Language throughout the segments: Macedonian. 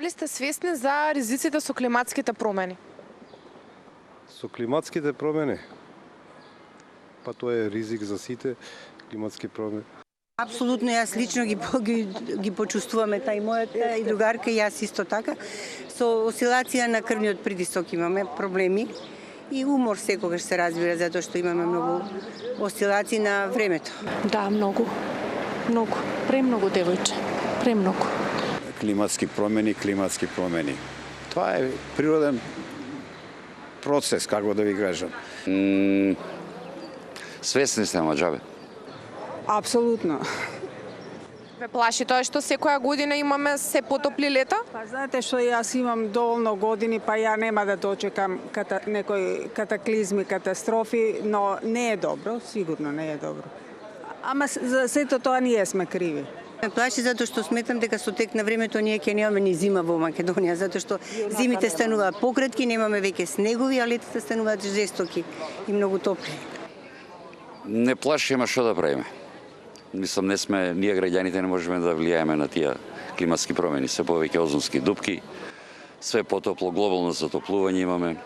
Дали сте свесни за ризиците со климатските промени? Со климатските промени? Па тоа е ризик за сите климатски промени. Апсолутно, јас лично ги почувствуваме, и мојата и другарка, и јас исто така. Со осцилација на крвниот притисок имаме проблеми и умор секогаш се разбира, затоа што имаме многу осцилации на времето. Да, многу. Премногу, девојче. Премногу. Климатски промени. Тоа е природен процес, како да ви кажам. Свесни сте, маđабе? Апсолутно. Ве плаши тоа што секоја година имаме се потопли лета? Па знаете што, јас имам доволно години, па ја нема да дочекам некои катаклизми, катастрофи, но не е добро, сигурно не е добро. Ама за сето тоа ние сме криви. Ме плаши затоа што сметам дека со тек на времето ние ќе немаме ни зима во Македонија, затоа што зимите стануваат пократки, немаме веќе снегови, а летата стануваат жестоки и многу топли. Не плаши, ама што да правиме? Мислам, ние граѓаните не можеме да влијаеме на тие климатски промени. Се повеќе озонски дупки, све потопло, глобално затоплување имаме.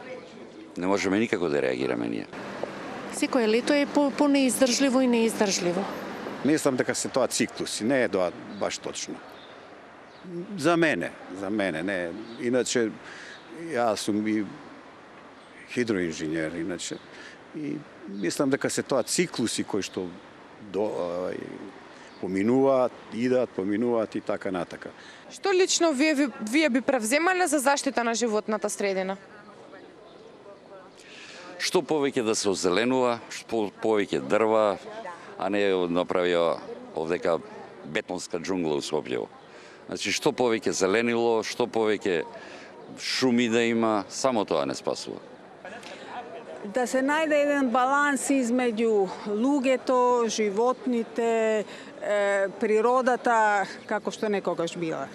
Не можеме никако да реагираме ние. Секое лето е по-неиздржливо и неиздржливо. Мислам дека се тоа циклуси, не е тоа баш точно. За мене, не. Иначе, јас сум и хидроинженер, иначе. И мислам дека се тоа циклуси кои што поминуваат и така натака. Што лично вие би превземале за заштита на животната средина? Што повеќе да се озеленува, што повеќе дрва, а не направија овдека бетонска џунгла у Скопје. Значи, што повеќе зеленило, што повеќе шуми да има, само тоа не спасува. Да се најде еден баланс измеѓу луѓето, животните, природата, како што некогаш била.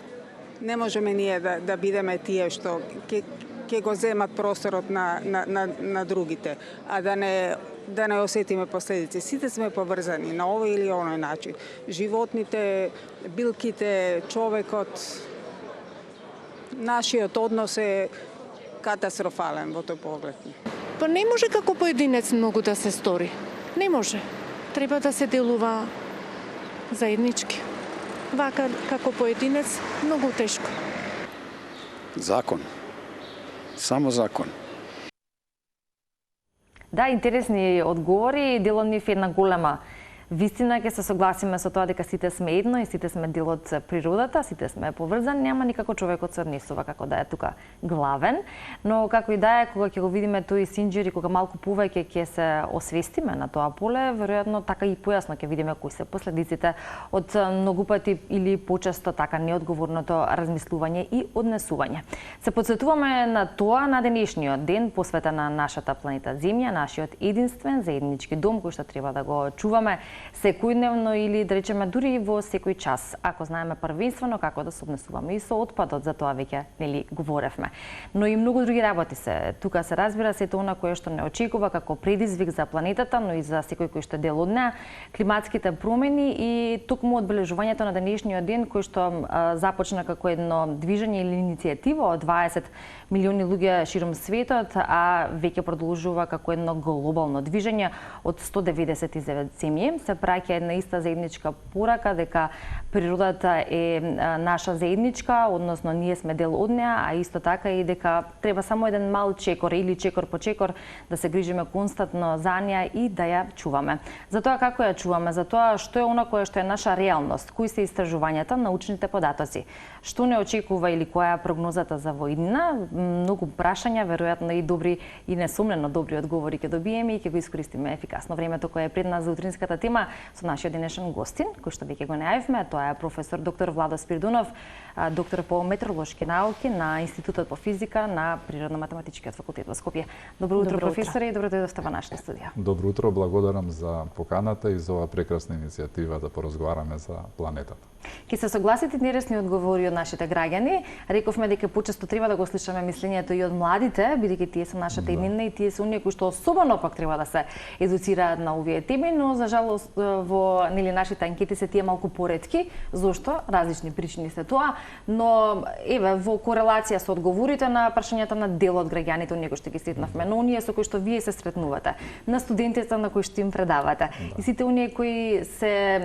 Не можеме ние да бидеме тие што ќе го земат просторот на другите, а да не осетиме последици. Сите сме поврзани на овој или оној начин. Животните, билките, човекот, нашиот однос е катастрофален во тој поглед. Па не може како поединец многу да се стори. Не може. Треба да се делува заеднички. Вака како поединец многу тешко. Закон. Само закон. Да, интересни одговори, дел од нив е една голема вистина. Ќе се согласиме со тоа дека сите сме едно и сите сме дел од природата, сите сме поврзани, нема никако човекот се однесува како да е тука главен, но како и да е, кога ќе го видиме тој синџир и кога малку повеќе ќе се освестиме на тоа поле, веројатно така и појасно ќе видиме кои се последиците од многу пати или почесто така неодговорното размислување и однесување. Се потсетуваме на тоа на денешниот ден посветен на нашата планета Земја, нашиот единствен заеднички дом кој што треба да го чуваме секојдневно или да речеме дури во секој час, ако знаеме првенствено како да се однесуваме и со отпадот, за тоа веќе нели говоревме. Но и многу други работи се. Тука се разбира сето она кое што не очекува како предизвик за планетата, но и за секој кој што е дел од неа, климатските промени и токму одбележувањето на денешниот ден кој што започна како едно движење или иницијатива од 20 милиони луѓе широм светот, а веќе продолжува како едно глобално движење од 199 земји. Се праќа една иста заедничка порака дека природата е наша заедничка, односно ние сме дел од неа, а исто така и дека треба само еден мал чекор или чекор по чекор да се грижиме константно за неа и да ја чуваме. За тоа како ја чуваме, за тоа што е она кое што е наша реалност, кои се истражувањата, научните податоци, што не очекува или која е прогнозата за воиднина, многу прашања, веројатно и добри и несомнено добри одговори ќе добиеме и ќе го искористиме ефикасно времето кое е пред нас за утринската тема со нашиот денешен гостин, кој што веќе го најавивме, тоа е професор доктор Владо Спиридунов, доктор по метеоролошки науки на Институтот по физика на Природно-математичкиот факултет во Скопје. Добро утро, професоре, и добро дојдовте во нашата студија. Добро утро, благодарам за поканата и за оваа прекрасна иницијатива да поразговараме за планетата. Ке се согласите интересни одговори од нашите граѓани. Рековме дека почесто треба да го слушаме мислењето и од младите, бидејќи тие се нашата иднина и тие се оние кои што особено пак треба да се едуцираат на овие теми, но за жалост во нашите анкети се тие малку поретки. Зошто? Различни причини се тоа, но еве во корелација со одговорите на прашањата на дел од граѓаните, оние кои што ги сретнавме, но оние со кои што вие се сретнувате, на студентите на кои што им предавате, и сите оние кои се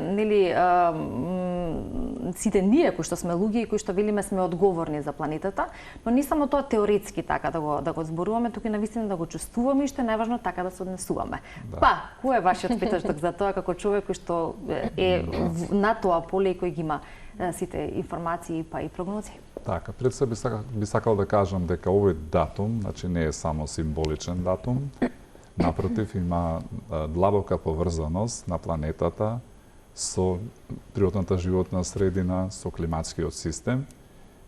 сите ние кои што сме луѓе и кои што велиме сме одговорни за планетата, но не само тоа теоретски така да го зборуваме, туку и навистина да го чувствуваме и што е најважно така да се однесуваме. Па, кој е вашиот впечаток за тоа како човек кој што е на тоа поле и кој ги има сите информации па и прогнози? Така, пред се би сакал да кажам дека овој датум, значи не е само символичен датум, напротив има длабока поврзаност на планетата со природната животна средина, со климатскиот систем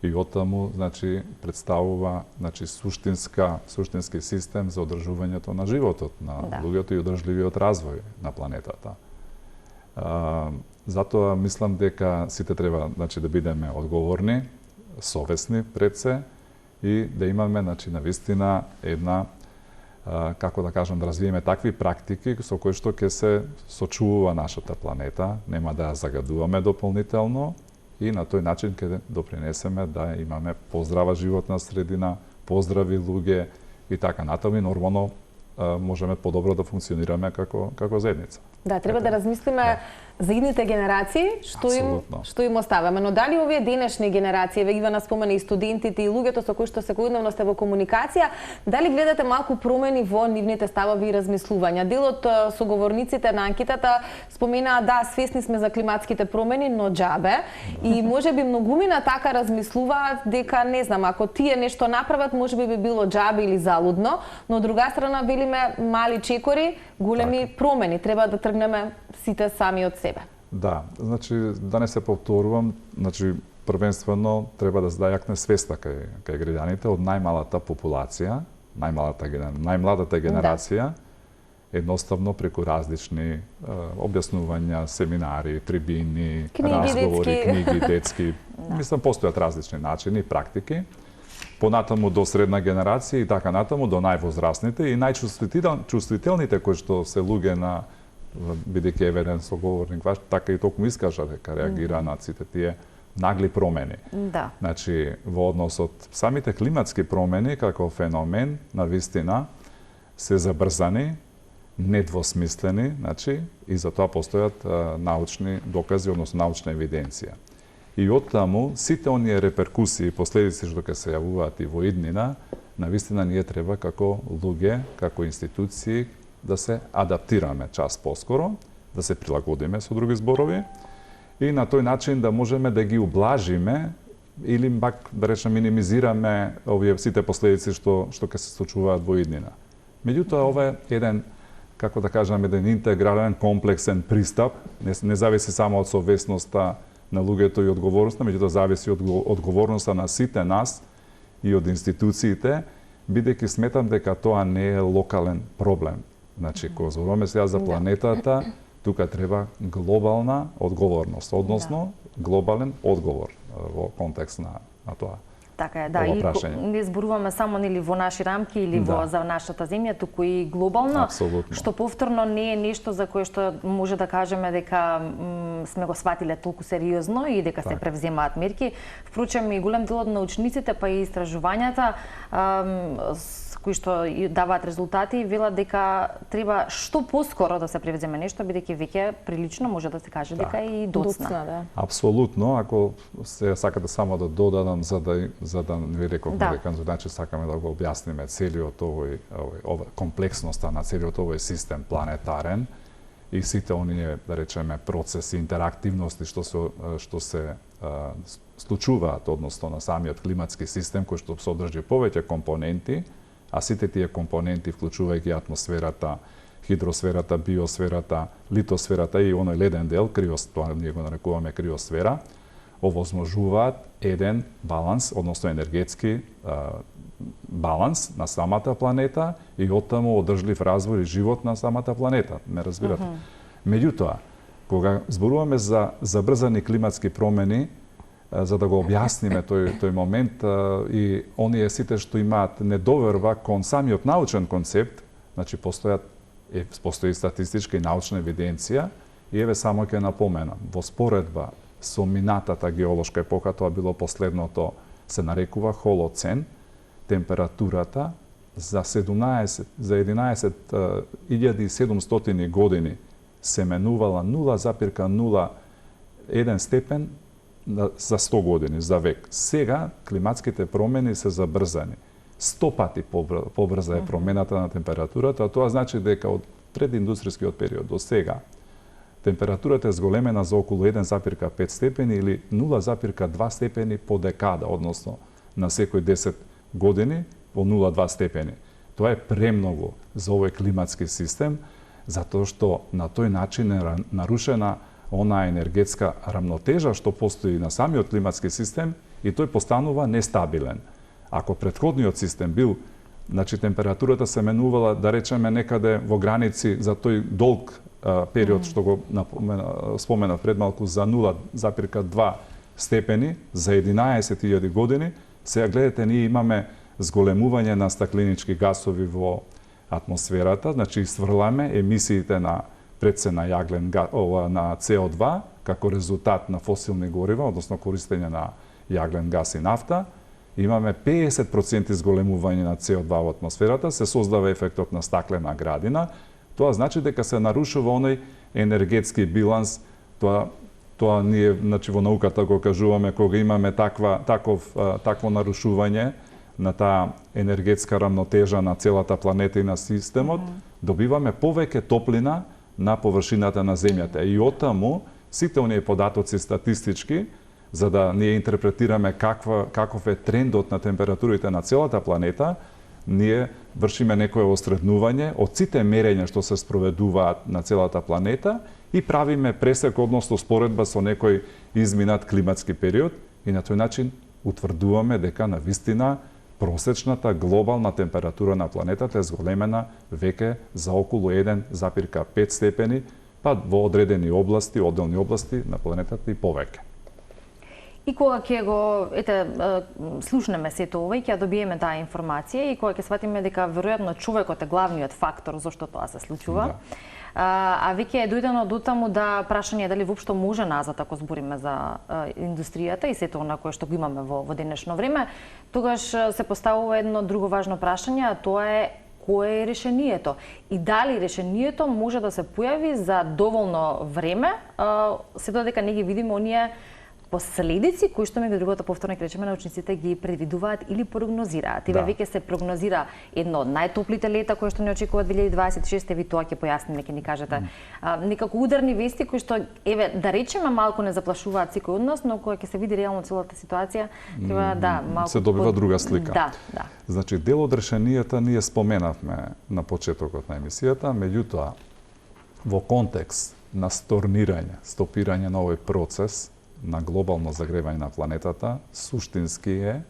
и оттаму значи представува значи суштински систем за одржувањето на животот на луѓето и одржливиот развој на планетата. Затоа мислам дека сите треба значи да бидеме одговорни, совесни пред се и да имаме значи навистина една како да кажам, да развиеме такви практики со кои што ќе се сочувува нашата планета, нема да ја загадуваме дополнително и на тој начин ќе допринесеме да имаме поздрава животна средина, поздрави луѓе и така натаму и нормално можеме подобро да функционираме како заедница. Да, треба да размислиме за идните генерации, што им оставаме. Но дали овие денешни генерации, Ивана спомена и студентите и луѓето со кои што секојдневно сте во комуникација, дали гледате малку промени во нивните ставови и размислувања? Дел од соговорниците на анкетата споменаа да, свесни сме за климатските промени, но џабе. И можеби многумина така размислуваат дека не знам, ако тие нешто направат, можеби би било џабе или залудно, но од друга страна велиме мали чекори, големи промени. Треба да тргнеме сите сами од себе. Да, значи да не се повторувам, значи првенствено треба да зајакне свеста кај граѓаните од најмалата популација, најмладата генерација, едноставно преку различни објаснувања, семинари, трибини, разговори, книги детски, мислам постојат различни начини и практики. Понатаму до средна генерација и така натаму до највозрастните и најчувствителните кои што се луѓе на бидејќи еведен соговорник ваш, така и токму искажа дека реагира на сите тие нагли промени. Да. Значи, во односот самите климатски промени како феномен на вистина се забрзани, недвосмислени, значи, и за тоа постојат научни докази, односно научна евиденција. И оттаму сите оние реперкусии и последици што ќе се јавуваат и во иднина, навистина ние треба како луѓе, како институции да се адаптираме час поскоро, да се прилагодиме со други зборови и на тој начин да можеме да ги ублажиме или пак да речем минимизираме овие сите последици што ќе се случуваат во иднина. Меѓутоа ова е еден како да кажам еден интегрален комплексен пристап, не зависи само од совесноста на луѓето и одговорноста, меѓутоа зависи од одговорноста на сите нас и од институциите, бидејќи сметам дека тоа не е локален проблем. Значи, кога зборуваме сега за планетата, тука треба глобална одговорност, односно глобален одговор во контекст на тоа. Така е, да, и не зборуваме само во наши рамки или за нашата земја, туку и глобално, што повторно не е нешто за кое што може да кажеме дека сме го сватиле толку сериозно и дека се превземаат мерки. Впрочем, и голем дел од научниците, па и истражувањата кои што даваат резултати, велат дека треба што поскоро да се превземе нешто, бидејќи веќе прилично може да се каже дека и доцна. Апсолутно, ако се сакате само да додадам за да ви рековме дека значи сакаме да го објасниме целиот овој комплексноста на целиот овој систем планетарен и сите оние, да речеме, процеси, интерактивности што се случуваат односно на самиот климатски систем кој што содржи повеќе компоненти, а сите тие компоненти, вклучувајќи атмосферата, хидросферата, биосферата, литосферата и оној леден дел, тоа ние го нарекуваме криосфера, овозможуваат еден баланс, односно енергетски баланс на самата планета и оттаму одржлив развој и живот на самата планета. Ме разбирате? Меѓутоа, Кога зборуваме за забрзани климатски промени, за да го објасниме тој момент и оние сите што имаат недоверба кон самиот научен концепт, значи постои статистичка и научна евиденција, и еве само ќе напоменам, во споредба со минатата геолошка епока, тоа било последното, се нарекува холоцен, температурата за 11.700 години се менувала 0,01 степен за 100 години, за век. Сега климатските промени се забрзани. 100 пати побрза е промената на температурата, а тоа значи дека од прединдустријскиот период до сега температурата е зголемена за околу 1,5 степени или 0,2 степени по декада, односно на секој 10 години по 0,2 степени. Тоа е премногу за овој климатски систем, затоа што на тој начин е нарушена она енергетска рамнотежа што постои на самиот климатски систем и тој постанува нестабилен. Ако претходниот систем бил, значи температурата се менувала, да речеме, некаде во граници за тој долг период што го споменав пред малку за 0,2 степени за 11.000 години, сега гледате, ние имаме зголемување на стакленички гасови во атмосферата, значи сврламе емисиите на предсе на на CO2 како резултат на фосилни горива, односно користење на јаглен гас и нафта. Имаме 50% зголемување на CO2 во атмосферата, се создава ефектот на стаклена градина. Тоа значи дека се нарушува оној енергетски биланс, тоа ние, значи, во науката го кажуваме, кога имаме такво нарушување на таа енергетска рамнотежа на целата планета и на системот, добиваме повеќе топлина на површината на Земјата. И оттаму, сите оние податоци статистички, за да ние интерпретираме каков е трендот на температурите на целата планета, ние вршиме некое осреднување од сите мерења што се спроведуваат на целата планета и правиме пресек, односно споредба со некој изминат климатски период и на тој начин утврдуваме дека на вистина просечната глобална температура на планетата е зголемена веќе за околу 1,5 степени, па во одредени области, одделни области на планетата и повеќе. И кога ќе го слушнеме сето ова и ќе добиеме таа информација и кога ќе сватиме дека веројатно човекот е главниот фактор зашто тоа се случува, а веќе е дојдено до таму да прашање дали воопшто може назад ако збориме за индустријата и сето она кое што го имаме во денешно време, тогаш се поставува едно друго важно прашање, а тоа е кое е решението и дали решението може да се појави за доволно време, се додека не ги видиме оние последици кои што меѓу другото повторно ќе речеме научниците ги предвидуваат или прогнозираат. Еве веќе се прогнозира едно од најтоплите лета кое што не очекува 2026, ви тоа ќе појасниме, ќе ни кажете. Некако ударни вести кои што еве да речеме малку не заплашуваат секој од нас, но кога ќе се види реално целата ситуација, треба малку се добива друга слика. Да. Значи дел од решенијата ние споменавме на почетокот на емисијата, меѓутоа во контекст на стопирање на овој процес на глобално загревање на планетата, суштински е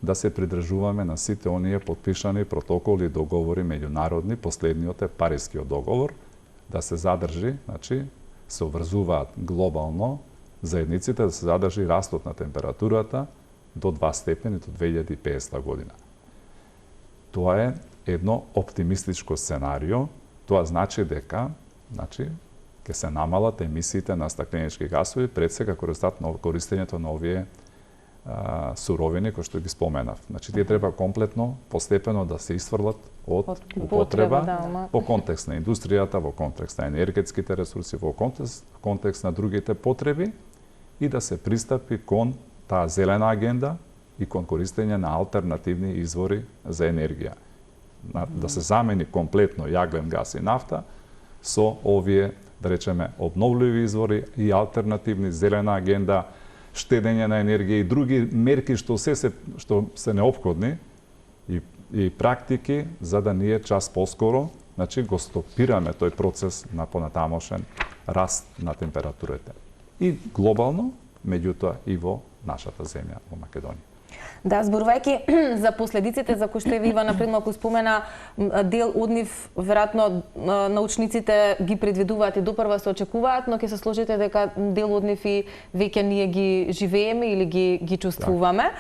да се придржуваме на сите оние потпишани протоколи и договори меѓународни, последниот е Парискиот договор, да се задржи, значи, се обврзуваат глобално заедниците да се задржи растот на температурата до 2 степени до 2050 година. Тоа е едно оптимистичко сценарио, тоа значи дека, ќе се намалат емисиите на стакленички гасови пред се како резултат на користењето на овие суровини кои што ги споменав. Значи тие треба комплетно, постепено да се исфрлат од употреба во контекст на индустријата, во контекст на енергетските ресурси, во контекст на другите потреби и да се пристапи кон таа зелена агенда и кон користење на алтернативни извори за енергија. Да се замени комплетно јаглен гас и нафта со овие, да речеме, обновливи извори и алтернативни, зелена агенда, штедење на енергија и други мерки што се неопходни и практики за да ние час поскоро, значи го стопираме тој процес на понатамошен раст на температурите. И глобално, меѓутоа и во нашата земја, во Македонија. Да, зборувајќи за последиците за кои што Ивана пред малку спомена, дел од нив веројатно научниците ги предвидуваат и допрва се очекуваат, но ќе се сложите дека дел од нив и веќе ние ги живееме или ги чувствуваме.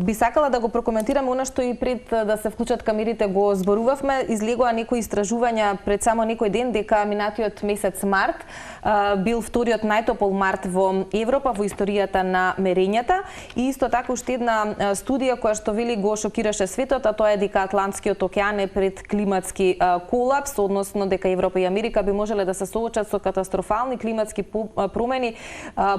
Би сакала да го прокоментираме она што и пред да се вклучат камерите го зборувавме. Излегоа некои истражувања пред само некој ден дека минатиот месец март бил вториот најтопол март во Европа во историјата на мерењата и исто така уште една студија која што вели го шокираше светот, а тоа е дека Атлантскиот океан е пред климатски колапс, односно дека Европа и Америка би можеле да се соочат со катастрофални климатски промени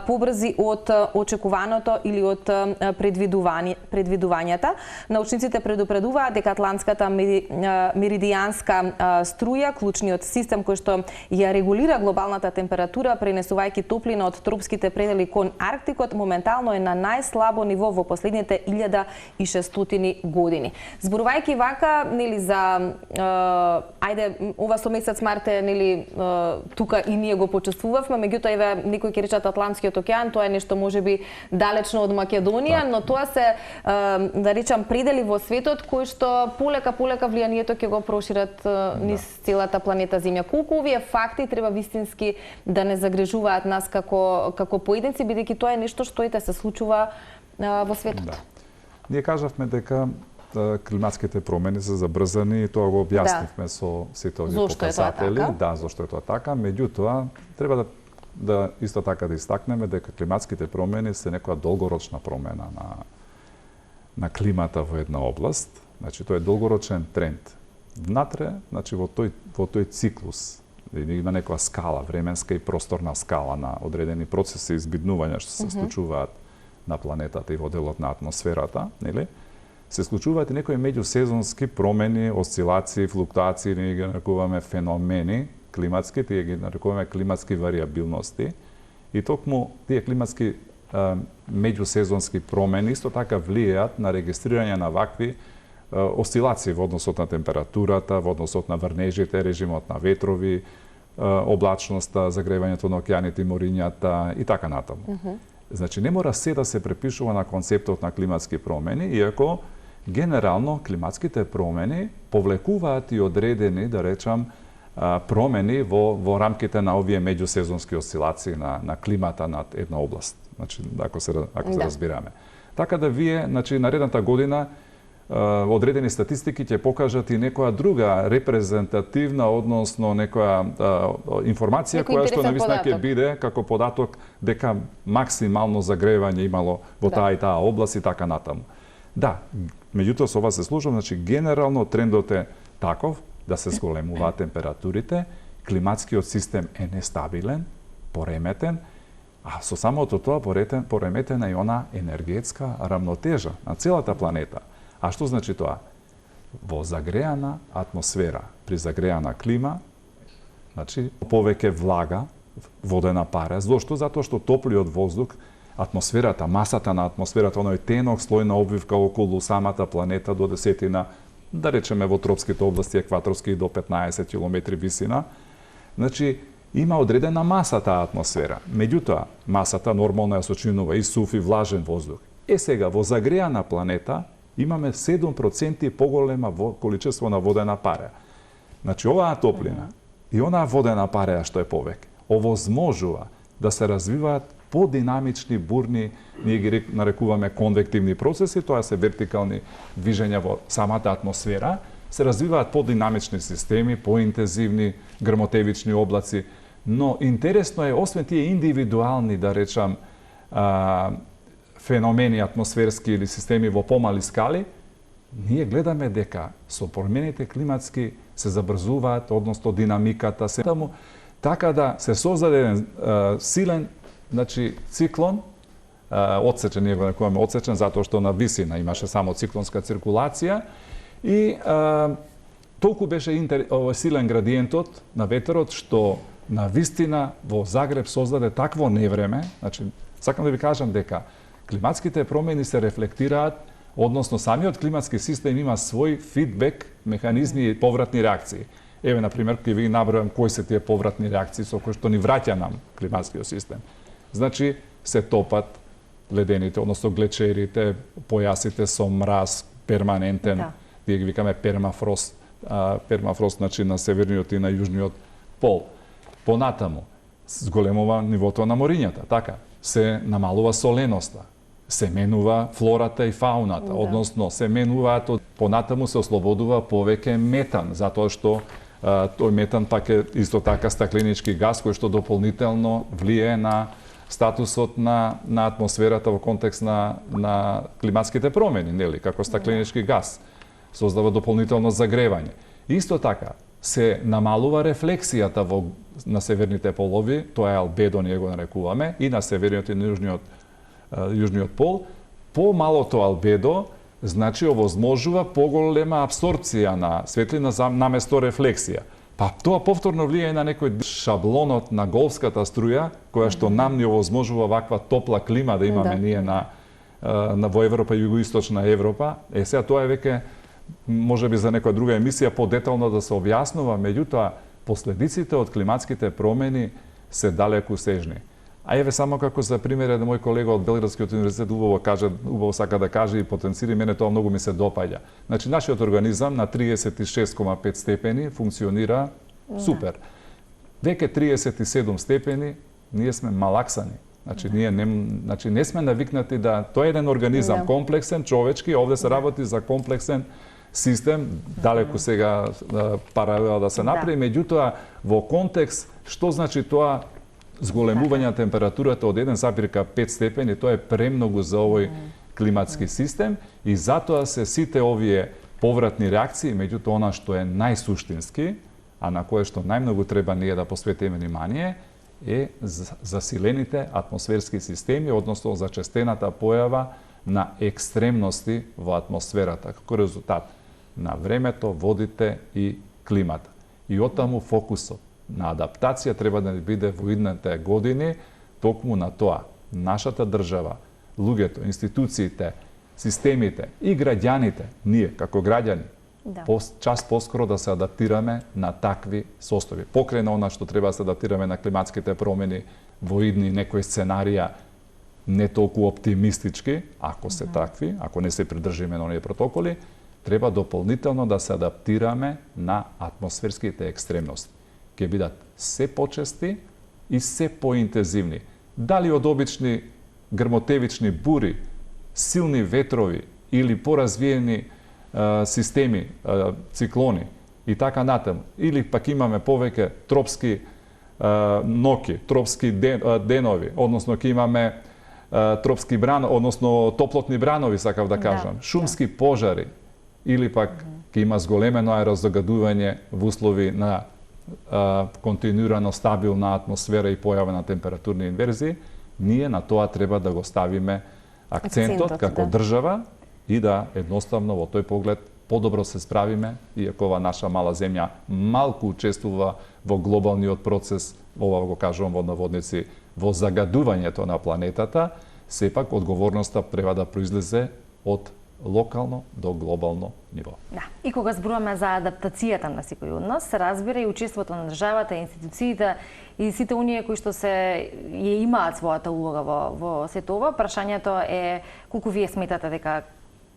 побрзи од очекуваното или од предвидувањата. Научниците предупредуваат дека Атлантската меридијанска струја, клучниот систем кој што ја регулира глобалната температура, пренесувајќи топлина од тропските предели кон Арктикот, моментално е на најслабо ниво во последните 1600 години. Зборувајќи вака, нели за ајде ова со месец март е нели тука и ние го почувствувавме, меѓутоа еве некои ќе речат Атлантскиот океан, тоа е нешто можеби далечно од Македонија, но тоа се да речам предели во светот кои што полека влијанието ќе го прошират низ целата планета Земја. Колку овие факти треба вистински да не загрежуваат нас како поединци, бидејќи тоа е нешто што се случува во светот. Да. Ние кажавме дека климатските промени се забрзани и тоа го објаснивме со сите овие показатели. Да, зошто е тоа така. Меѓутоа, треба да исто така да истакнеме дека климатските промени се некоја долгорочна промена на климата во една област. Значи, тоа е долгорочен тренд. Внатре, значи во тој циклус, има некоја скала, временска и просторна скала на одредени процеси избиднувања што се случуваат на планетата и во делот на атмосферата, нели? Се случуваат и некои меѓусезонски промени, осцилации, флуктуации, ние ги нарекуваме феномени климатски, тие ги нарекуваме климатски вариабилности. И токму тие климатски меѓусезонски промени исто така влијаат на регистрирање на вакви осцилации во односот на температурата, во односот на врнежите, режимот на ветрови, облачноста, загревањето на океаните и морињата и така натаму. Значи, не мора се да се препишува на концептот на климатски промени, иако генерално климатските промени повлекуваат и одредени, да речам, промени во рамките на овие меѓусезонски осцилации на климата над една област. Значи, ако се разбираме. Така да вие, значи, наредната година одредени статистики ќе покажат и некоја друга репрезентативна, односно некоја информација која што навистина ќе биде како податок дека максимално загревање имало во таа и таа област и така натаму. Да, меѓутоа со ова се служам, значи генерално трендот е таков да се зголемуваат температурите, климатскиот систем е нестабилен, пореметен, а со самото тоа пореметена и она енергетска рамнотежа на целата планета. А што значи тоа? Во загреана атмосфера, при загреана клима, значи повеќе влага, водена пара. Зошто? Затоа што топлиот воздух, атмосферата, масата на атмосферата, оној тенок слојна обвивка околу самата планета до десетина, да речеме во тропските области, екваторски до 15 км висина, значи има одредена маса таа атмосфера. Меѓутоа, масата нормално ја сочинува и сув и влажен воздух. Сега, во загреана планета, имаме 7% поголема количество на водена пара. Значи, оваа топлина и онаа водена пара што е повеќе, овозможува да се развиваат подинамични, бурни, ние ги нарекуваме конвективни процеси, тоа се вертикални движења во самата атмосфера, се развиваат подинамични системи, поинтензивни грмотевични облаци, но интересно е, освен тие индивидуални, да речам, феномени атмосферски или системи во помали скали, ние гледаме дека со промените климатски се забрзуваат, односно динамиката се таму, така да се создаде еден силен, значи, циклон, одсечен, ние го нарекуваме одсечен, затоа што на висина имаше само циклонска циркулација и толку беше силен градиентот на ветерот што на вистина во Загреб создаде такво невреме, значи, сакам да ви кажам дека климатските промени се рефлектираат, односно самиот климатски систем има свој фидбек, механизми и повратни реакции. Еве, например, ќе ви набројам кои се тие повратни реакции со кои што ни враќа нам климатскиот систем. Значи, се топат ледените, односно глечерите, појасите со мраз перманентен, тие ги викаме пермафрост, пермафрост значи на северниот и на јужниот пол. Понатаму зголемува нивото на морињата, така, се намалува соленоста, се менува флората и фауната, односно се менуваат, понатаму се ослободува повеќе метан, затоа што тој метан пак е исто така стакленички газ кој што дополнително влие на статусот на атмосферата во контекст на климатските промени, нели, како стакленички газ. Создава дополнително загревање. Исто така, се намалува рефлексијата на северните полови, тоа е албедо, ние го нарекуваме, и на северниот и на јужниот пол. По-малото албедо, значи, овозможува поголема абсорбција на светлина наместо рефлексија. Па тоа повторно влијае на некој шаблонот на голфската струја, која што нам ни овозможува ваква топла клима да имаме ние во Европа и југоисточна Европа. Сега тоа е веќе можеби за некоја друга емисија подетално да се објаснува, меѓутоа последиците од климатските промени се далеку сежни. А еве само како за пример, еден мој колега од Белградскиот универзитет убаво сака да каже и потенцира, мене тоа многу ми се допаѓа. Значи, нашиот организам на 36,5 степени функционира супер. Веќе 37 степени ние сме малаксани. Значи, ние не сме навикнати да... Тоа е еден организам комплексен, човечки, овде се работи за комплексен систем, далеку сега паралела да се направи, меѓутоа во контекст што значи тоа зголемување на температурата од 1,5 степени, тоа е премногу за овој климатски систем и затоа се сите овие повратни реакции, меѓутоа она што е најсуштински, а на кое што најмногу треба ние да посветиме внимание, е засилените атмосферски системи, односно зачестената појава на екстремности во атмосферата, како резултат на времето, водите и климата. И оттаму фокусот на адаптација треба да биде во идните години токму на тоа. Нашата држава, луѓето, институциите, системите и граѓаните, ние како граѓани, час поскоро да се адаптираме на такви состојби. Покрај на она што треба да се адаптираме на климатските промени во идни некои сценарија не толку оптимистички, ако се такви, ако не се придржиме на оние протоколи, треба дополнително да се адаптираме на атмосферските екстремности. Ќе бидат се почести и се поинтензивни. Дали од обични грмотевични бури, силни ветрови или поразвиени системи, циклони и така натаму, или пак имаме повеќе тропски ноќи, тропски денови, односно ќе имаме тропски односно топлотни бранови, сакав да кажам, шумски пожари, или пак ќе има зголемено аерозагадување во услови на континуирано стабилна атмосфера и појава на температурни инверзии, ние на тоа треба да го ставиме акцентот како држава и да едноставно во тој поглед подобро се справиме, иако ова наша мала земја малку учествува во глобалниот процес, ова го кажувам во наводници, во загадувањето на планетата, сепак одговорноста треба да произлезе од локално до глобално ниво. Да. И кога зборуваме за адаптацијата на секој од нас, се разбира и учеството на државата, институциите и сите оние кои што ја имаат својата улога во сето ова. Прашањето е колку вие сметате дека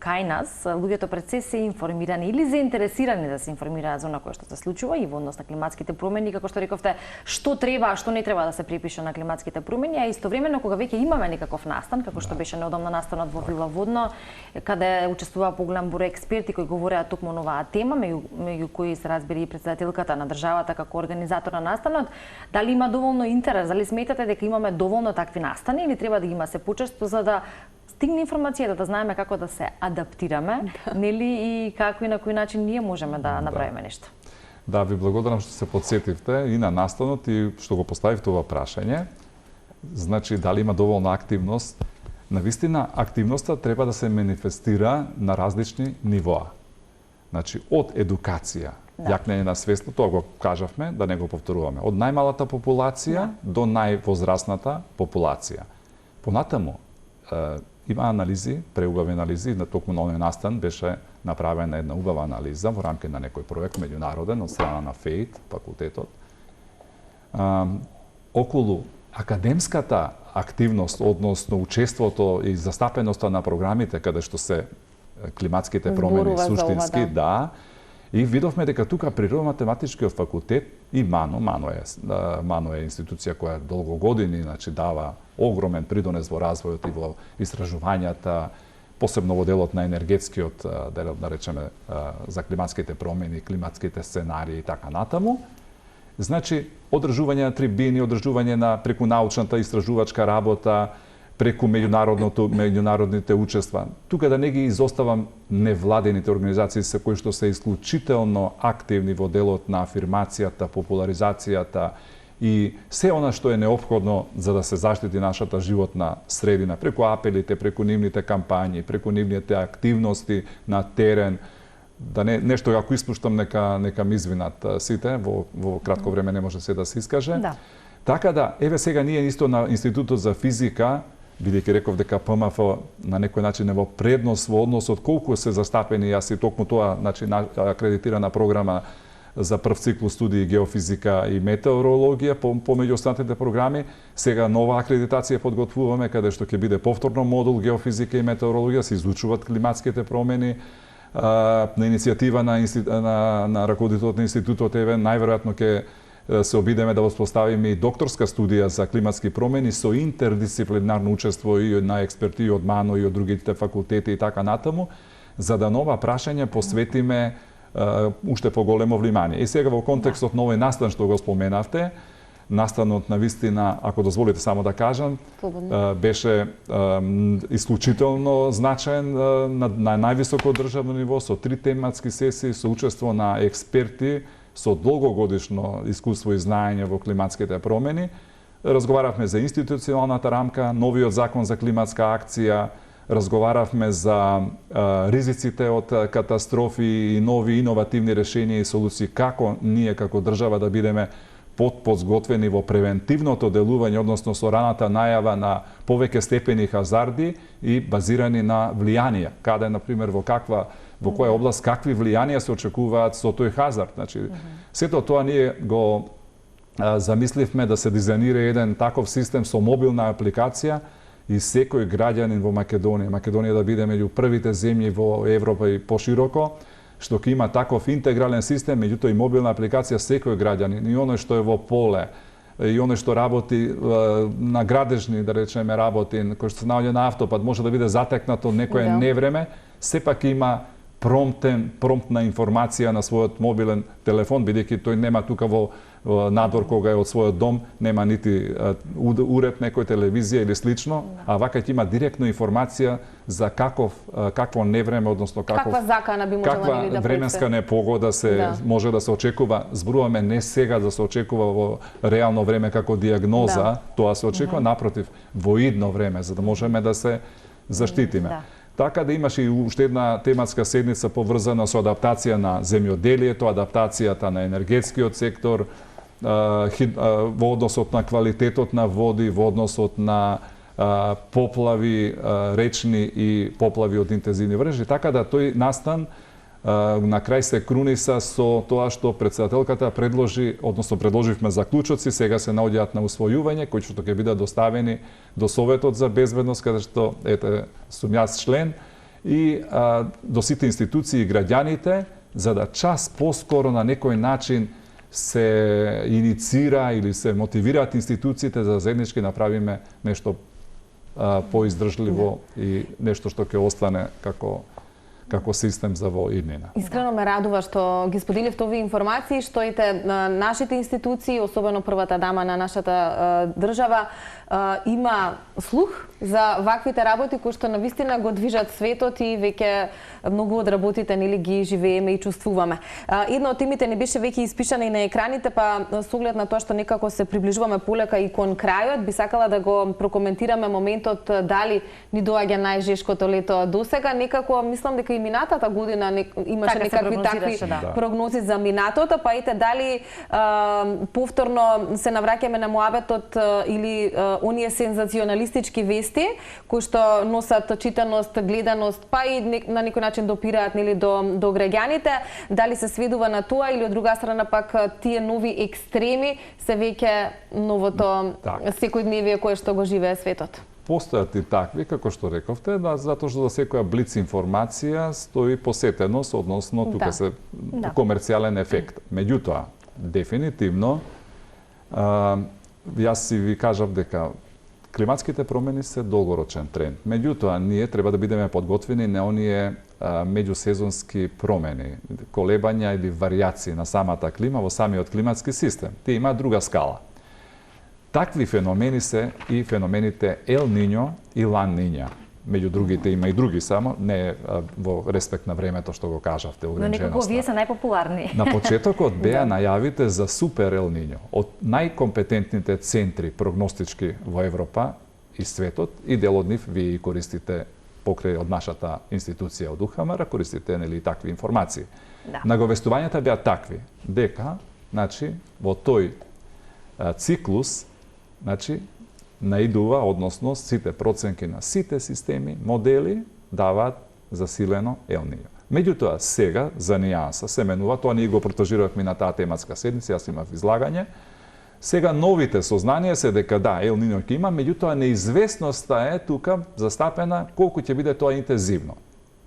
кај нас луѓето пред се информирани или заинтересирани да се информираат за она кое што се случува и во однос на климатските промени, како што рековте, што треба, а што не треба да се припише на климатските промени, а истовремено кога веќе имаме некаков настан, како што беше неодамна настанот во Вила Водно, каде учествува поголем број експерти кои говореа токму на оваа тема, меѓу кои се разбира и претседателката на државата како организатор на настанот, дали има доволно интерес, дали сметате дека имаме доволно такви настани или треба да има се почесто за да стигне информацијата, да знаеме како да се адаптираме, нели, и како и на кој начин ние можеме да направиме нешто. Да, ви благодарам што се подсетивте и на настанот и што го поставивте ова прашање. Значи, дали има доволна активност? Навистина, активноста треба да се манифестира на различни нивоа. Значи, од едукација, јакнење на свест, тоа го кажавме, да не го повторуваме, од најмалата популација до највозрасната популација. Понатаму, има анализи, преубави анализи, на токму на овој настан беше направена една убава анализа во рамки на некој проект меѓународен од страна на ФЕИТ, факултетот. Околу академската активност, односно учеството и застапеноста на програмите каде што се климатските промени суштински, да. И видовме дека тука Природно-математичкиот факултет и МАНО е институција која долго години дава огромен придонес во развојот и во истражувањата, посебно во делот на енергетскиот дел, да речеме, за климатските промени, климатските сценарии и така натаму. Значи, одржување на трибини, одржување на преку научната истражувачка работа, преку меѓународните учества. Тука да не ги изоставам невладените организации се кои што се исклучително активни во делот на афирмацијата, популаризацијата и се она што е неопходно за да се заштити нашата животна средина, преку апелите, преку нивните кампањи, преку нивните активности на терен. Да не нешто ако испуштам нека ми извинат сите, во кратко време не може се да се искаже. Да. Така да, еве сега ние исто на Институтот за физика, бидејќи реков дека ПМФ на некој начин е во предност во односот колку се застапени, јас и токму тоа, значи акредитирана програма за прв циклус студии геофизика и метеорологија помеѓу останатите програми. Сега нова акредитација подготвуваме каде што ќе биде повторно модул геофизика и метеорологија, се изучуваат климатските промени. На иницијатива на раководителот на институтот еве најверојатно ќе се обидеме да воспоставиме и докторска студија за климатски промени со интердисциплинарно учество и на експерти од МАНО и од другите факултети и така натаму, за да нова прашање посветиме уште поголемо внимание. И сега во контекстот на овој настан што го споменавте, настанот на вистина, ако дозволите само да кажам, беше исклучително значаен на највисоко државно ниво, со 3 тематски сесии, со учество на експерти со долгогодишно искуство и знаење во климатските промени. Разговаравме за институционалната рамка, новиот закон за климатска акција, разговаравме за ризиците од катастрофи и нови иновативни решенија и солуции, како ние како држава да бидеме подготвени во превентивното делување, односно со раната најава на повеќе степени хазарди и базирани на влијанија. Каде, например, во која област какви влијанија се очекуваат со тој хазард. Значи, сето тоа ние го замисливме да се дизајнира еден таков систем со мобилна апликација и секој граѓанин во Македонија да биде меѓу првите земји во Европа и пошироко, што ќе има таков интегрален систем, меѓутоа и мобилна апликација секој граѓанин, и оној што е во поле, и оној што работи на градежни, да речеме, работи, кој што се наоѓа на автопат, може да биде затекнато некое невреме, сепак има промптна информација на својот мобилен телефон, бидејќи тој нема тука во надвор кога е од својот дом, нема нити уред, некој телевизија или слично, а вака ќе има директно информација за какво невреме, односно каква закана би можела да каква временска непогода може да се очекува. Зборуваме не сега да се очекува во реално време како диагноза, тоа се очекува напротив во идно време, за да можеме да се заштитиме. Така да имаше и уште една тематска седница поврзана со адаптација на земјоделието, адаптацијата на енергетскиот сектор, во односот на квалитетот на води, во односот на поплави речни и поплави од интензивни вржи. Така да тој настан на крај се круниса со тоа што претседателката предложи, односно предложивме заклучоци, сега се наоѓаат на усвојување, кои што ќе бидат доставени до Советот за безбедност, каде што сум јас член, и до сите институции и граѓаните, за да час поскоро на некој начин се иницира или се мотивираат институциите за заеднички направиме нешто поиздржливо и нешто што ќе остане како систем за во иднина. Искрено ме радува што ги споделивте овие информации, што и нашите институции, особено првата дама на нашата држава, има слух за ваквите работи кои што навистина го движат светот и веќе многу од работите нели ги живееме и чувствуваме. Едно од темите не беше веќе испишана и на екраните, па со оглед на тоа што некако се приближуваме полека и кон крајот, би сакала да го прокоментираме моментот дали ни доаѓа најжешкото лето досега. Некако мислам дека и минатата година имаше некакви такви прогнози за минатото, па ете дали повторно се навраќаме на муабетот или оние сензационалистички вести кои што носат читаност, гледаност, па и на некој начин допираат нели до граѓаните, дали се сведува на тоа или од друга страна пак тие нови екстреми се веќе новото секојдневие кое што го живее светот? Постојат и такви, како што рековте, затоа што за секоја блиц информација стои посетеност, односно тука се комерцијален ефект. Меѓутоа, дефинитивно, јас си ви кажав дека климатските промени се долгорочен тренд. Меѓутоа, ние треба да бидеме подготвени на оние меѓусезонски промени, колебања или варијации на самата клима во самиот климатски систем. Тие има друга скала. Такви феномени се и феномените Ел Нињо и Лан Ниња. Меѓу другите има и други само, не во респект на времето што го кажавте, ограниченоста. Но некако вие се најпопуларни. На почетокот беа најавите за супер Ел Нињо од најкомпетентните центри прогностички во Европа и светот, и дел од нив вие користите покрај од нашата институција од УХМР, користите нели такви информации. Наговестувањата беа такви дека, значи, во тој циклус, значи, наидува, односно, сите проценки на сите системи, модели, даваат засилено Ел Нињо. Меѓутоа, сега, за нијанса, се менува, тоа ние го протежиравме на таа тематска седница, јас имав излагање, сега новите сознанија се дека да, Ел Нињо ќе има, меѓутоа неизвестноста е тука застапена колку ќе биде тоа интензивно.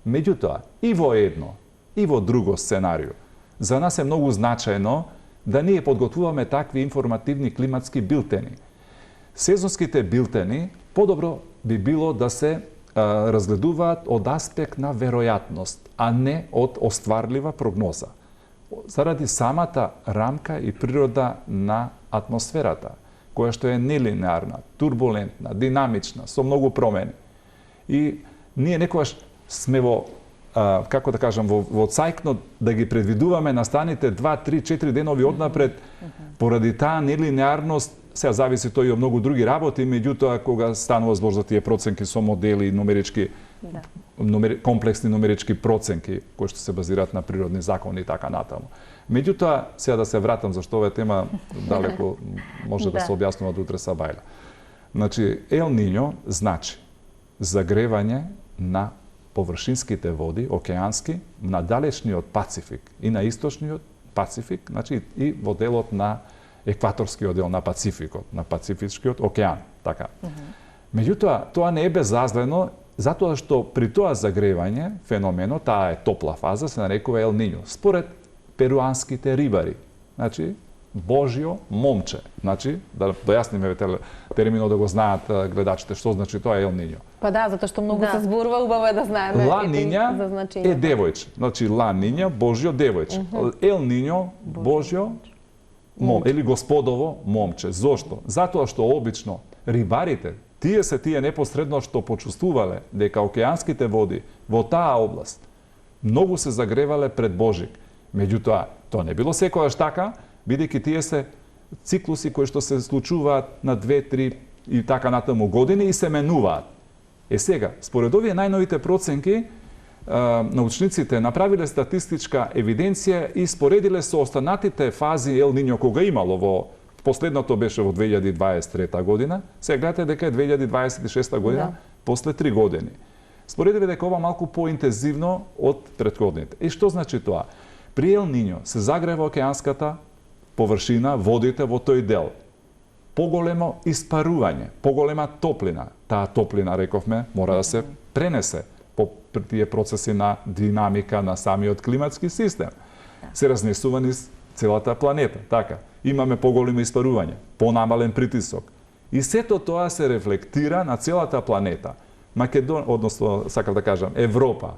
Меѓутоа, и во едно, и во друго сценарио, за нас е многу значајно да ние подготвуваме такви информативни климатски билтени. Сезонските билтени подобро би било да се разгледуваат од аспект на веројатност, а не од остварлива прогноза. Заради самата рамка и природа на атмосферата, која што е нелинеарна, турбулентна, динамична, со многу промени. И ние некогаш сме во како да кажам, во цајкно да ги предвидуваме настаните 2, 3, 4 денови однапред, поради таа нелинеарност, сега зависи тој и од многу други работи, меѓутоа кога станува збор за тие проценки со модели, numerički, комплексни numerički проценки, кои што се базираат на природни закони и така натаму. Меѓутоа, сега да се вратам, зашто ова тема далеко може да се објаснува до утре сабајле. Значи, Ел Нињо значи загревање на површинските води, океански, на далечниот Пацифик и на источниот Пацифик, значи и во делот на екваторскиот дел на Пацификот, на Пацифичкиот океан, така. Меѓутоа, тоа не е безазлено, затоа што при тоа загревање, феноменот, таа е топла фаза, се нарекува Ел Нињо, според перуанските рибари. Значи, Божјо момче. Значи, да дојасниме терминот да го знаат гледачите, што значи тоа Ел Нињо. Па да, затоа што многу се зборува, убаво е да знаеме Ла Ниња е девојче. Значи, Ла Ниња, Божјо девојче. Ел Нињо, Божјо или Господово момче. Зошто? Затоа што обично рибарите, тие непосредно што почувствувале дека океанските води во таа област многу се загревале пред Божик. Меѓутоа, тоа не било секогаш така, бидејќи тие се циклуси кои што се случуваат на 2, 3 и така натаму години и се менуваат. Сега, според овие најновите проценки, научниците направиле статистичка евиденција и споредиле со останатите фази Ел Нињо кога имало во последното беше во 2023 година, сега гледате дека е 2026 година, после 3 години. Споредиле дека ова малку поинтензивно од претходните. И што значи тоа? При Ел Нињо се загрева океанската површина, водите во тој дел. Поголемо испарување, поголема топлина. Таа топлина, рековме, мора да се пренесе по тие процеси на динамика на самиот климатски систем. Се разнесува низ целата планета, така. Имаме поголемо испарување, понамален притисок. И сето тоа се рефлектира на целата планета. Односно, сакав да кажам, Европа.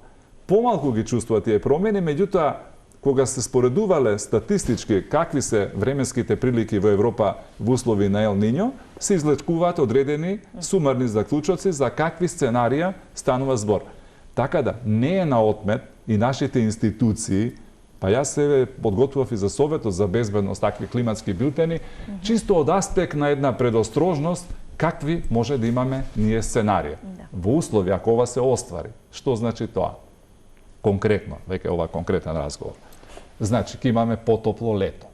Помалку ги чувствува тие промени, меѓутоа, кога се споредувале статистички какви се временските прилики во Европа во услови на Ел Нињо, се извлечкуваат одредени сумарни заклучоци за какви сценарија станува збор. Така да, не е на отмет и нашите институции, па јас се подготвував и за Советот за безбедност такви климатски билтени, чисто од аспект на една предострожност, какви може да имаме ние сценарија. Во услови, ако ова се оствари, што значи тоа? Конкретно, веќе ова конкретен разговор. Значи, ќе имаме потопло лето,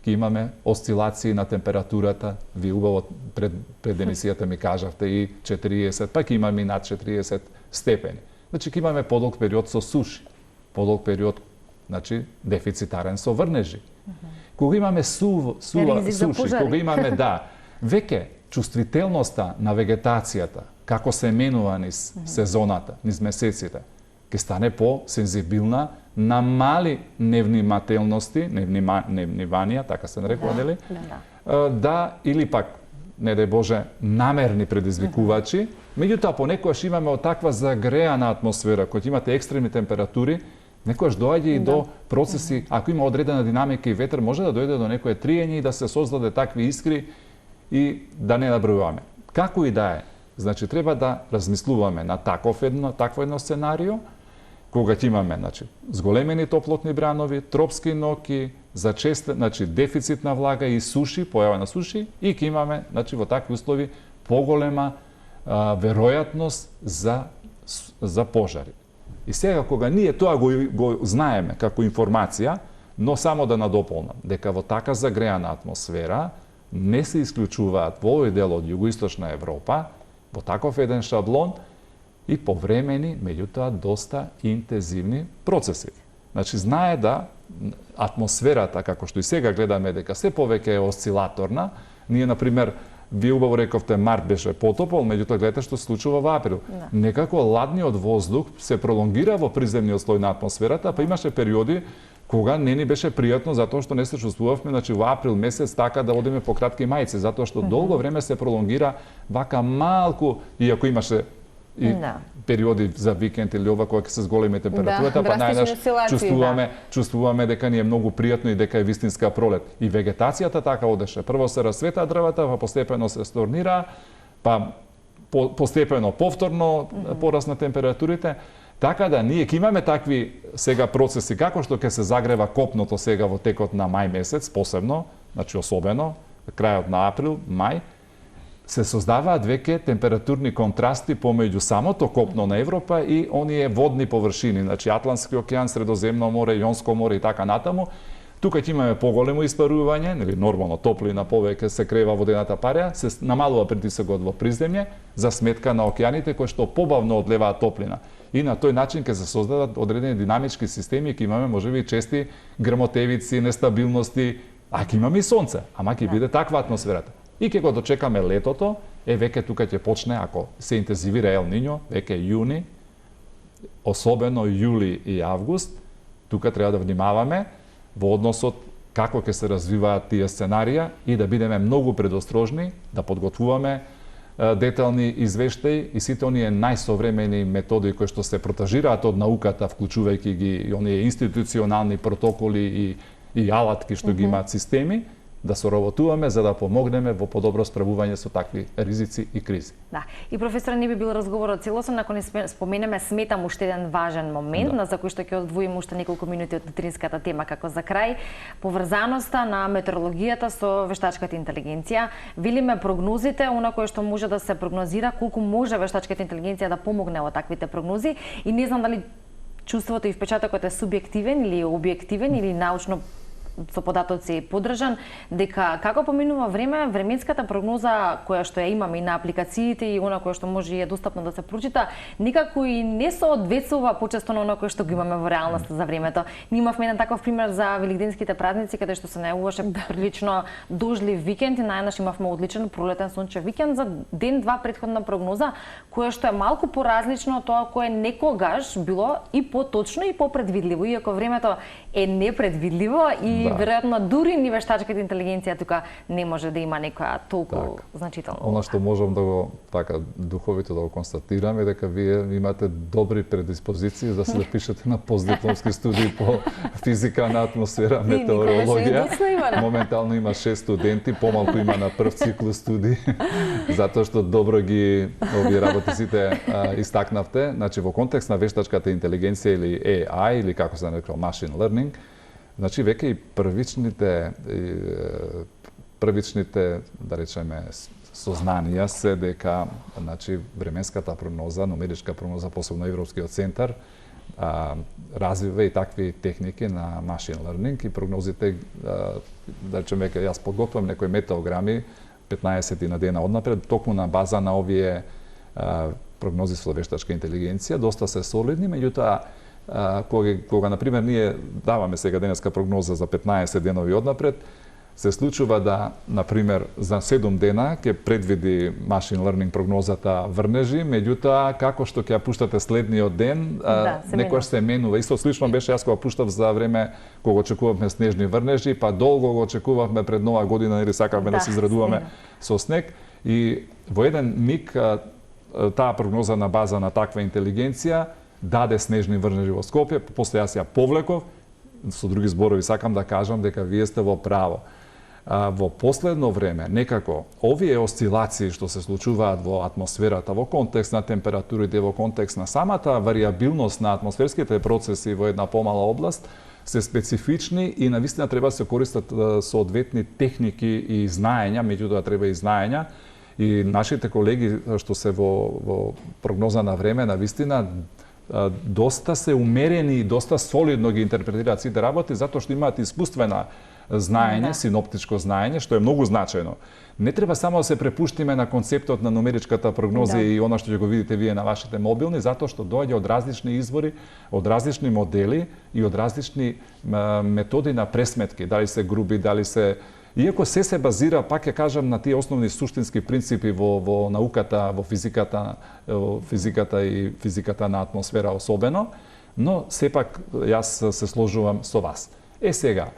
ќе имаме осцилации на температурата. Ви убаво пред емисијата ми кажавте и 40, па ќе имаме и над 40 степени. Значи ќе имаме подолг период со суши, подолг период, значи дефицитарен со врнежи. Кога имаме суши, кога имаме веќе чувствителноста на вегетацијата, како се менува низ сезоната, низ месеците, ќе стане по-сензибилна на мали невнимателности, невниманија, така се нарекува, нели? Или пак, не дај Боже, намерни предизвикувачи, меѓутоа понекогаш имаме од таква загреана атмосфера, кој имате екстремни температури, некојаш доаѓа и до процеси, ако има одредена динамика и ветер, може да дојде до некое триење и да се создаде такви искри и да не набројуваме. Како и да е, значи треба да размислуваме на такво едно сценарио, кога ќе имаме, значи, зголемени топлотни бранови, тропски ноки, значи дефицит на влага и суши, појава на суши, и ќе имаме, значи, во такви услови поголема веројатност за пожари. И сега кога ние тоа го знаеме како информација, но само да надополнам дека во така загреана атмосфера не се исклучуваат во овој дел од југоисточна Европа во таков еден шаблон и повремени, меѓутоа доста интензивни процеси. Значи знае да атмосферата, како што и сега гледаме дека се повеќе е осцилаторна, ние на пример вие убаво рековте март беше потопол, меѓутоа гледате што се случува во април. Некако ладниот воздух се пролонгира во приземниот слој на атмосферата, па имаше периоди кога не ни беше пријатно затоа што не се чувствувавме, значи во април месец така да одиме по кратки мајци, затоа што долго време се пролонгира вака малку, иако имаше и периоди за викенд или ова кога ќе се зголеми температурата, па најнаш чувствуваме дека ни е многу пријатно и дека е вистинска пролет. И вегетацијата така одеше. Прво се расцвета дрвата, па постепено се сторнира, па постепено повторно порасна температурите. Така да ние ќе имаме такви сега процеси како што ќе се загрева копното сега во текот на мај месец, посебно, значи особено, крајот на април, мај, се создаваат веќе температурни контрасти помеѓу самото копно на Европа и оние водни површини, значи Атлантски океан, Средоземно море, Јонско море и така натаму. Тука ќе имаме поголемо испарување, нели нормално топлина повеќе се крева водената парја, се намалува притисокот во приземје за сметка на океаните кои што побавно одлеваат топлина. И на тој начин ќе се создадат одредени динамички системи, ќе имаме можеби чести грмотевици, нестабилности, а ќе имаме и сонце, ама ќе биде таква атмосферата. И ќе го дочекаме летото, веќе тука ќе почне, ако се интензивира Ел Нињо, веќе јуни, особено јули и август, тука треба да внимаваме во односот како ќе се развиваат тие сценарија и да бидеме многу предострожни, да подготвуваме детални извештаи и сите оние најсовремени методи кои што се протажираат од науката, вклучувајќи ги и оние институционални протоколи и алатки што ги имаат системи, да соработуваме за да помогнеме во подобро справување со такви ризици и кризи. Да. И професор, не би бил разговорот целосен ако не споменеме, сметам уште еден важен момент, за кој што ќе одвоим уште неколку минути од утринската тема како за крај, поврзаноста на метеорологијата со вештачката интелигенција. Велиме прогнозите, она кое што може да се прогнозира, колку може вештачката интелигенција да помогне во таквите прогнози, и не знам дали чувството и впечатокот е субјективен или објективен или научно со податоци подржан, дека како поминува време, временската прогноза која што ја имаме и на апликациите и она која што може и е достапно да се прочита, никако и не соодветствува почесто на она кое што го имаме во реалноста за времето. Ние имавме еден таков пример за великденските празници, каде што се најавуваше прилично дожлив викенд и најнаш имавме одличен пролетен сончев викенд за ден-два претходна прогноза, која што е малку поразлично од тоа кое некогаш било и поточно и попредвидливо, иако времето е непредвидливо и веројатно дури ни вештачката интелигенција тука не може да има некоја толку значителна. Она што можам да го така духовито да го констатирам е дека вие имате добри предиспозиции да се запишете на постдипломски студии по физика на атмосфера, метеорологија. Моментално има 6 студенти, помалку има на прв циклус студии, затоа што добро ги овие работи сите истакнавте. Значи во контекст на вештачката интелигенција или AI или како се нарекува machine learning, значи веќе и првичните, да речеме, сознанија се дека, значи, временската прогноза, нумеричка прогноза, посебно Европскиот центар, развива и такви техники на machine learning и прогнозите, да речеме, јас подготвам некои метеограми 15 на дена однапред, токму на база на овие прогнози со вештачка интелигенција, доста се солидни, меѓутоа кога например ние даваме сега денеска прогноза за 15 денови однапред, се случува да, например, за 7 дена ќе предвиди machine learning прогнозата врнежи, меѓутоа како што ќе ја пуштате следниот ден, некојаш се менува. Исто слично беше јас кога пуштав за време кога очекувавме снежни врнежи, па долго го очекувавме пред Нова година или сакавме да се израдуваме со снег и во еден миг таа прогноза на база на таква интелигенција даде снежни врнежи во Скопје, после јас ја повлеков, со други зборови сакам да кажам дека вие сте во право. Во последно време, некако, овие осцилации што се случуваат во атмосферата, во контекст на температурите, во контекст на самата вариабилност на атмосферските процеси во една помала област, се специфични и навистина треба да се користат соодветни техники и знаења, меѓутоа треба и знаења. И нашите колеги што се во прогноза на време, навистина, доста се умерени и доста солидно ги интерпретираат сите работи, затоа што имаат искуствена знаење, синоптичко знаење, што е многу значајно. Не треба само да се препуштиме на концептот на нумеричката прогноза и она што ќе го видите вие на вашите мобилни, затоа што доаѓа од различни извори, од различни модели и од различни методи на пресметки, дали се груби, дали се... Иако се базира, пак ќе кажам, на тие основни суштински принципи во науката, во физиката и физиката на атмосфера особено, но сепак јас се сложувам со вас. Сега,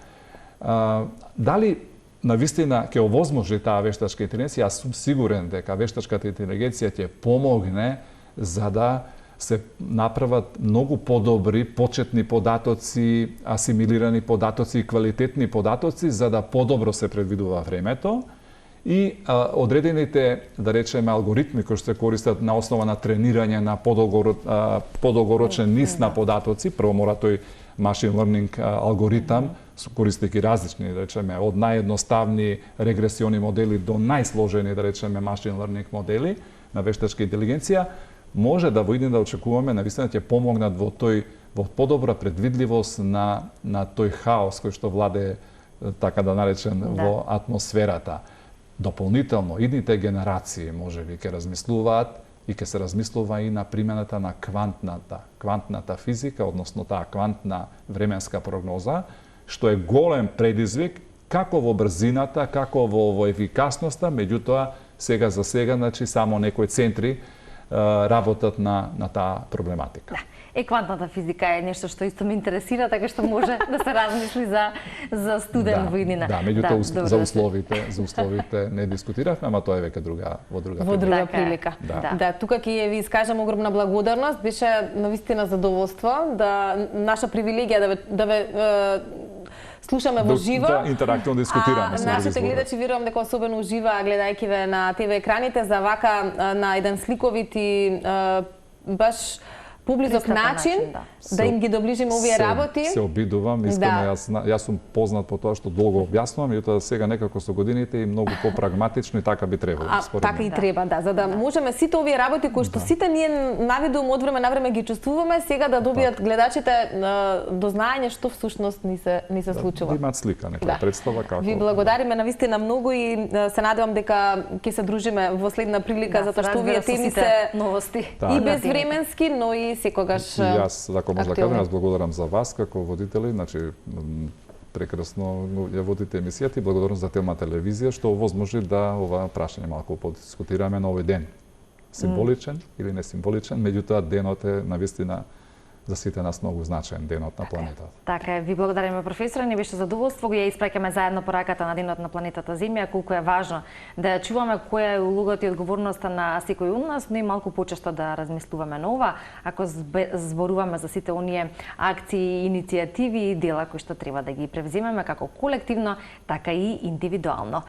дали навистина ќе овозможи таа вештачка интелигенција? Јас сум сигурен дека вештачката интелигенција ќе помогне за да се направат многу подобри почетни податоци, асимилирани податоци и квалитетни податоци за да подобро се предвидува времето и одредените, да речеме, алгоритми кои што се користат на основа на тренирање на подолгорочен низ на податоци, прво мора тој machine learning алгоритам, користејќи различни, да речеме, од наједноставни регресиони модели до најсложени, да речеме, machine learning модели на вештачка интелигенција, може да во иднина да очекуваме, навистина ќе помогнат во подобра предвидливост на тој хаос кој што владее, така да наречен, во атмосферата. Дополнително, идните генерации можеби ќе размислуваат и ќе се размислува и на примената на квантната физика, односно таа квантна временска прогноза, што е голем предизвик како во брзината, како во ефикасноста, меѓутоа сега за сега, значи само некои центри работат на таа проблематика. Квантната физика е нешто што исто ме интересира, така што може да се размисли за студент во иднина. Да, меѓутоа за условите не дискутиравме, ама тоа е веќе во друга прилика. Да, тука ќе ви искажам огромна благодарност. Беше навистина задоволство да наша привилегија да ве слушаме во живо. Да, интерактивно дискутираме. Нашите гледачи верувам дека особено уживаа гледајќи ве на ТВ екраните за вака на еден сликовит и баш поблизок начин да им ги доближиме овие работи. Се обидувам, искрено јас сум познат по тоа што долго објаснувам и тоа сега некако со годините и многу попрагматично и така би требало. Така и треба, да, за да можеме сите овие работи кои што сите ние навидуваме од време на време ги чувствуваме, сега да добијат гледачите дознаење што всушност ни се случува. Да имаат слика, некоја представа како. Ви благодариме навистина многу и се надевам дека ќе се дружиме во следна прилика затоа што овие теми се новости и безвременски, но и секогаш јас, ако може да кажам, јас благодарам за вас како водители, значи прекрасно ја водите емисијата и благодарам за Телма телевизија што овозможи да ова прашање малку подискутираме на овој ден. Символичен или не символичен, меѓутоа денот е навистина за сите нас многу значаен, денот на планетата. Така е, ви благодариме професоре, ни беше задоволство, го ја испраќаме заедно пораката на денот на планетата Земја, колку е важно да ја чуваме која е улогата и одговорноста на секој од нас, но и малку почесто да размислуваме на ова, ако зборуваме за сите оние акции, иницијативи и дела кои што треба да ги превземеме како колективно, така и индивидуално.